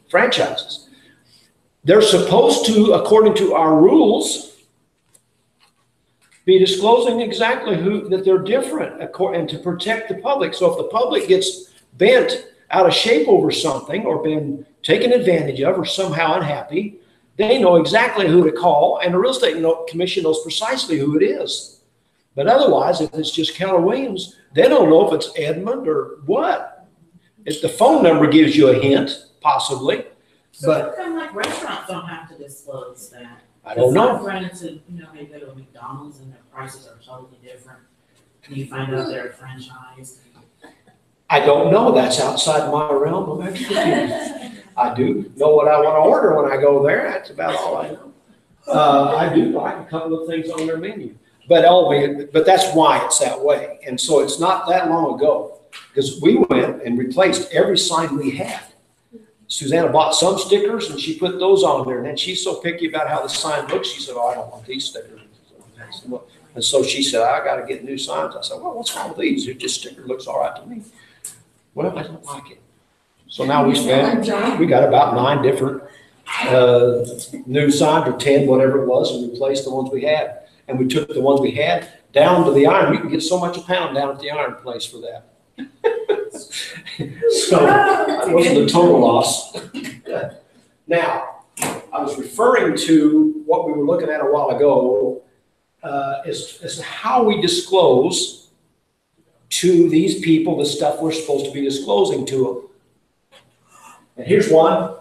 franchises. They're supposed to, according to our rules, be disclosing exactly that they're different, and to protect the public. So if the public gets bent out of shape over something, or been taken advantage of, or somehow unhappy, they know exactly who to call, and the real estate commission knows precisely who it is. But otherwise, if it's just Keller Williams, they don't know if it's Edmund or what. If the phone number gives you a hint, possibly. So But how come like restaurants don't have to disclose that? I don't know. I've run into, you go to a McDonald's and their prices are totally different. And you find out they're a franchise. I don't know. That's outside my realm of expertise. I do know what I want to order when I go there. That's about all I know. I do like a couple of things on their menu. But that's why it's that way. And so it's not that long ago, because we went and replaced every sign we had. Susanna bought some stickers and she put those on there. And then she's so picky about how the sign looks. She said, oh, I don't want these stickers. And so she said, I got to get new signs. I said, well, what's wrong with these? They're just sticker. Looks all right to me. Well, I don't like it. So now we got about 9 different new signs, or 10, whatever it was, and replaced the ones we had. And we took the ones we had down to the iron. You can get so much a pound down at the iron place for that. So that wasn't a total loss. Now, I was referring to what we were looking at a while ago, is how we disclose to these people the stuff we're supposed to be disclosing to them. And here's one.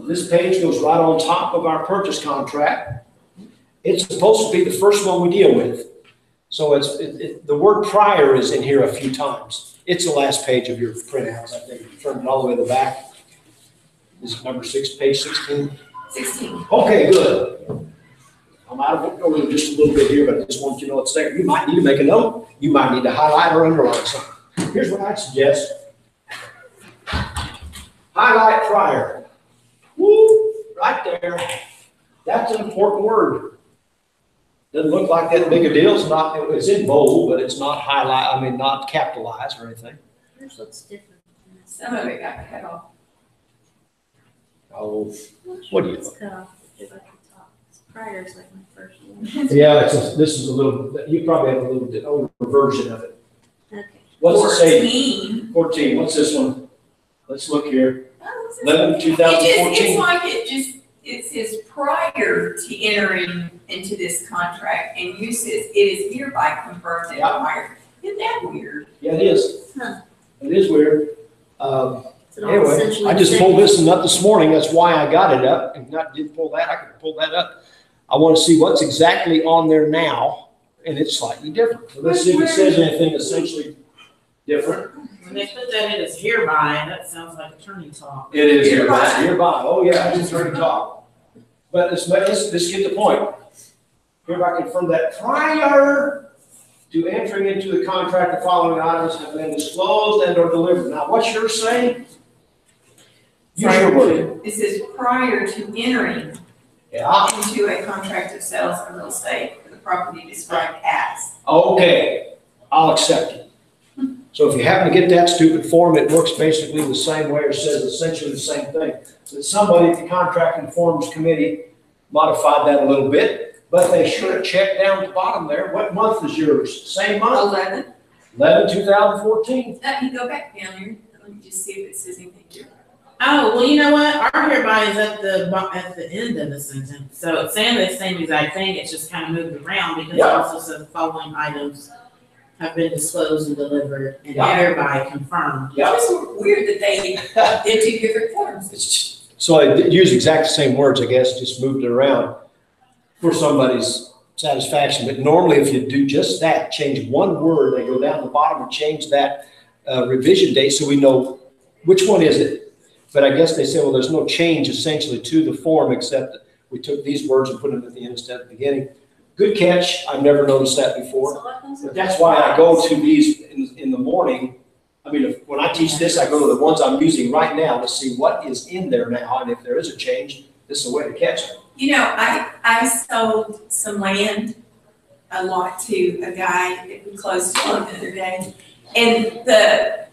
This page goes right on top of our purchase contract. It's supposed to be the first one we deal with. So the word prior is in here a few times. It's the last page of your printouts, I think. You turn it all the way to the back. This is number 6, page 16. 16. Okay, good. I'm out of order just a little bit here, but I just want you to know it's there. You might need to make a note. You might need to highlight or underline something. Here's what I'd suggest. Highlight prior. Woo, right there. That's an important word. Doesn't look like that big a deal. It's in bold, but it's not not capitalized or anything. Yours looks different. Some of it got cut off. Oh, what do you It's cut off, just like the top. Prior is like my first one. yeah, this is a little, you probably have a little bit older version of it. Okay. What's it say? 14. 14, what's this one? Let's look here. Oh, what's this? 11, 2014. It's like it says prior to entering into this contract, and you says it is hereby confirmed that prior. Isn't that weird? Yeah, it is. Huh. It is weird. So it's all Anyway, essentially I just the pulled same. this one up this morning. That's why I got it up. If not, didn't pull that, I could pull that up. I want to see what's exactly on there now, and it's slightly different. So let's see if it says anything essentially different. When they put that in as hereby, that sounds like attorney talk. It is Hereby. hereby. Oh, yeah, it's already talk. But let's get the point. Hereby confirm that prior to entering into the contract, the following items have been disclosed and or delivered. Now, what's yours saying? Use your word. It says prior to entering Yeah. into a contract of sales of real estate for the property described as. Okay, I'll accept it. So if you happen to get that stupid form, it works basically the same way, or says essentially the same thing. That somebody at the contracting forms committee modified that a little bit, but they sure checked down at the bottom there. What month is yours? Same month? 11. 11/2014. Let me go back down here. Let me just see if it says anything different. Oh, well, you know what? Our hereby is at the end of the sentence. So it's saying the same exact thing. It's just kind of moved around because it Yeah. also says the following items have been disclosed and delivered and Yeah. hereby confirmed. Yeah. It's just weird that they did two different forms. So I use exact same words, I guess, just moved it around for somebody's satisfaction. But normally if you do just that, change one word, they go down the bottom and change that revision date so we know which one is it. But I guess they say, well, there's no change essentially to the form except that we took these words and put them at the end instead of the beginning. Good catch. I've never noticed that before. But that's why I go to these in the morning. I mean, when I teach this, I go to the ones I'm using right now to see what is in there now. And if there is a change, this is a way to catch it. You know, I sold some land, a lot to a guy that we closed on the other day. And the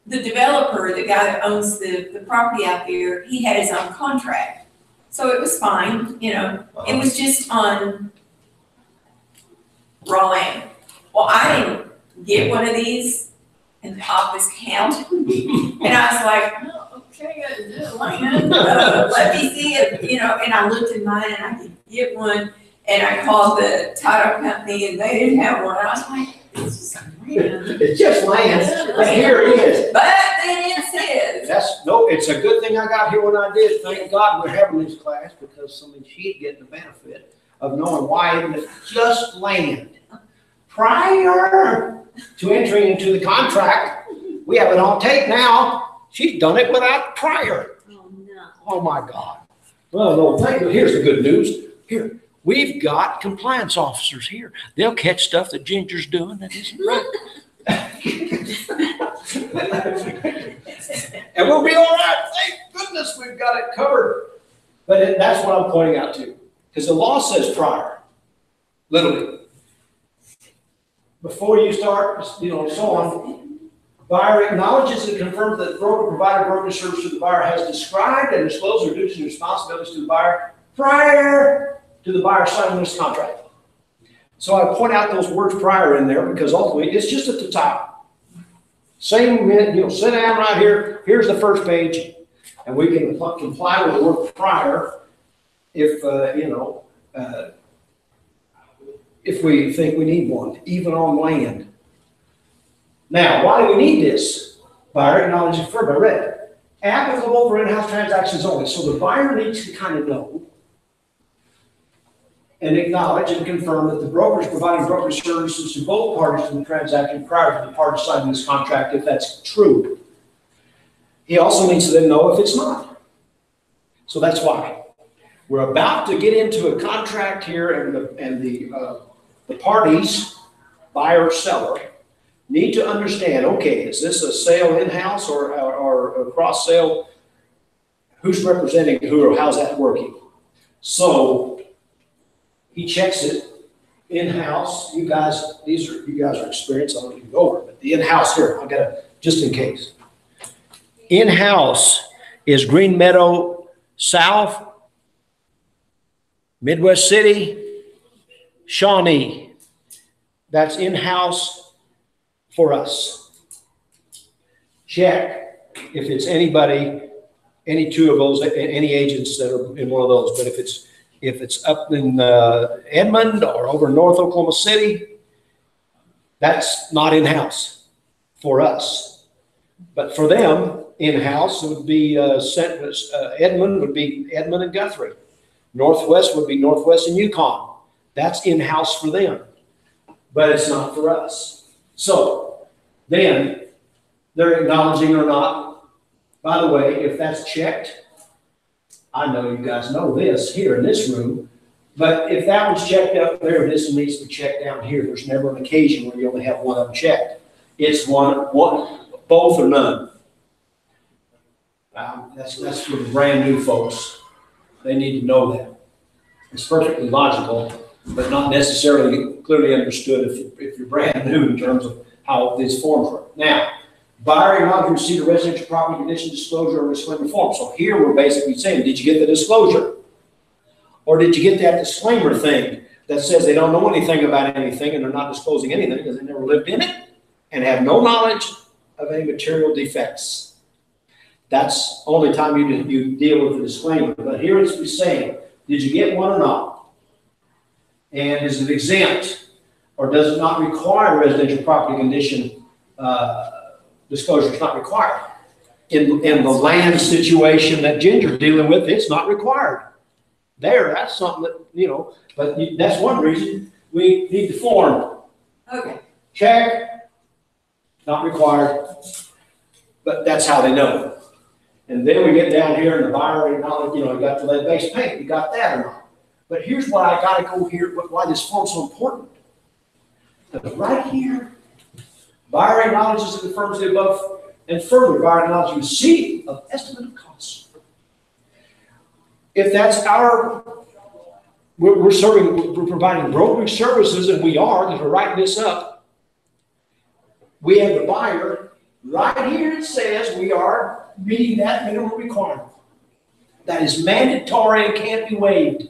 developer, the guy that owns the property out there, he had his own contract. So it was fine, you know, it was just on raw land. Well, I didn't get one of these in the office count. And I was like, oh, okay, land, let me see it, you know, and I looked in mine and I didn't get one. And I called the title company and they didn't have one. I was like, it's just land. It's just land, but here it is. But then it says, It's a good thing I got here when I did. Thank God we're having this class because something she'd get the benefit of knowing why even if it's just land. Prior to entering into the contract, we have it on tape now. She's done it without prior. Oh, no. Oh my God. Well, no, thank you. Here's the good news. Here, we've got compliance officers here. They'll catch stuff that Ginger's doing that isn't right. And we'll be all right. Thank goodness we've got it covered. But that's what I'm pointing out to. Because the law says prior. Literally. Before you start, you know, so on, buyer acknowledges and confirms that the broker provided brokerage service to the buyer has described and disclosed their duties and responsibilities to the buyer prior to the buyer signing this contract. So I point out those words prior in there because ultimately it's just at the top. Same, you know, sit down right here. Here's the first page, and we can comply with the word prior if, if we think we need one, even on land. Now, why do we need this? Buyer acknowledges confirmed. I read it. Applicable for in-house transactions only. So the buyer needs to kind of know and acknowledge and confirm that the broker is providing brokerage services to both parties to the transaction prior to the party signing this contract, if that's true. He also needs to then know if it's not. So that's why. We're about to get into a contract here, and the parties, buyer, seller, need to understand, okay, is this a sale in-house or a cross sale? Who's representing who or how's that working? So he checks it in-house. You guys are experienced. I don't need to go over it, but the in-house here, I've got to, just in case. In-house is Green Meadow South, Midwest City, Shawnee. That's in-house for us. Check if it's anybody, any two of those, any agents that are in one of those. But if it's up in Edmond or over North Oklahoma City, that's not in-house for us. But for them, in-house, it would be Edmond would be Edmond and Guthrie. Northwest would be Northwest and Yukon. That's in-house for them, but it's not for us. So then they're acknowledging or not. By the way, if that's checked, I know you guys know this here in this room, but if that was checked up there, this needs to be checked down here. There's never an occasion where you only have one of them checked. It's one, both or none. That's for the brand new folks. They need to know that. It's perfectly logical, but not necessarily clearly understood if you're brand new in terms of how these forms work. Now, buyer acknowledged receipt of residential property condition disclosure or disclaimer form. So here we're basically saying, did you get the disclosure? Or did you get that disclaimer thing that says they don't know anything about anything and they're not disclosing anything because they never lived in it and have no knowledge of any material defects? That's the only time you deal with the disclaimer. But here it's saying, did you get one or not? And is it exempt Or does it not require residential property condition, disclosure is not required? In the land situation that Ginger's dealing with, it's not required. That's something that, you know, but that's one reason we need the form. Okay, Check, not required, but that's how they know. And then we get down here in the buyer acknowledge, you know, you got the lead-based paint, you got that or not. But here's why I gotta go here, why this form's so important. Because right here, buyer acknowledges and confirms the above, and further, buyer acknowledges receipt of estimate of costs. If that's we're providing brokerage services, and we are, because we're writing this up. We have the buyer, right here it says we are meeting that minimum requirement. That is mandatory and can't be waived.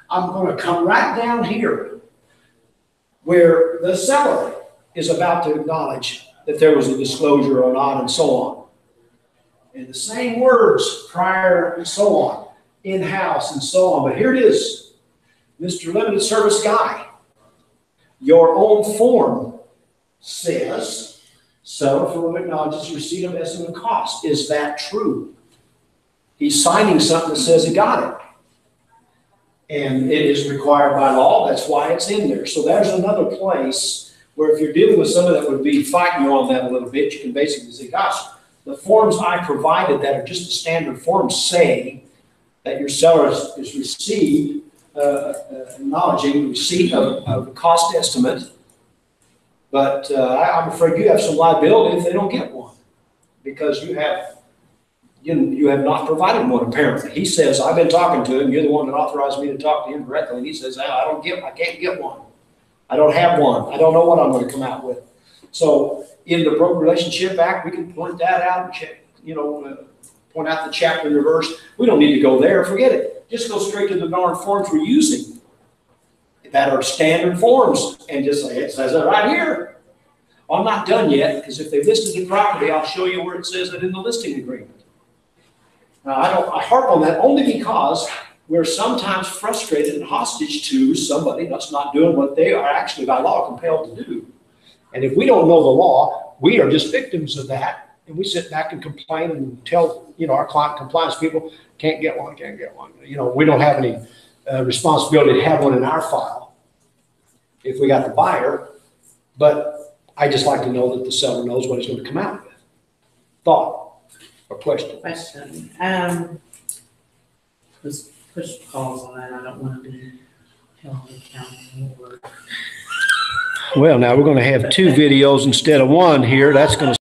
I'm going to come right down here where the seller is about to acknowledge that there was a disclosure or not, and so on. And the same words, prior and so on, in-house and so on. But here it is, Mr. Limited Service Guy. Your own form says, seller firm acknowledges receipt of estimate of cost. Is that true? He's signing something that says he got it. And it is required by law. That's why it's in there. So there's another place where if you're dealing with someone that would be fighting you on that a little bit, you can basically say, gosh, the forms I provided that are just the standard forms say that your seller is received, acknowledging receipt of a cost estimate. But I'm afraid you have some liability if they don't get one, because you have not provided one, apparently. He says, I've been talking to him. You're the one that authorized me to talk to him directly. And he says, I can't get one. I don't have one. I don't know what I'm going to come out with. So in the Broker Relationship Act, we can point that out and check, point out the chapter and verse. We don't need to go there. Forget it. Just go straight to the darn forms we're using that are standard forms and just say, it says it right here. Well, I'm not done yet, because if they listed the property, I'll show you where it says it in the listing agreement. Now, I harp on that only because we're sometimes frustrated and hostage to somebody that's not doing what they are actually by law compelled to do. And if we don't know the law, we are just victims of that. And we sit back and complain and tell, our client compliance people, can't get one. We don't have any responsibility to have one in our file if we got the buyer. But I just like to know that the seller knows what he's going to come out with. Thought or question? Question. Just push calls on that. I don't want to be held accountable. Well, now we're going to have two videos instead of one here. That's going to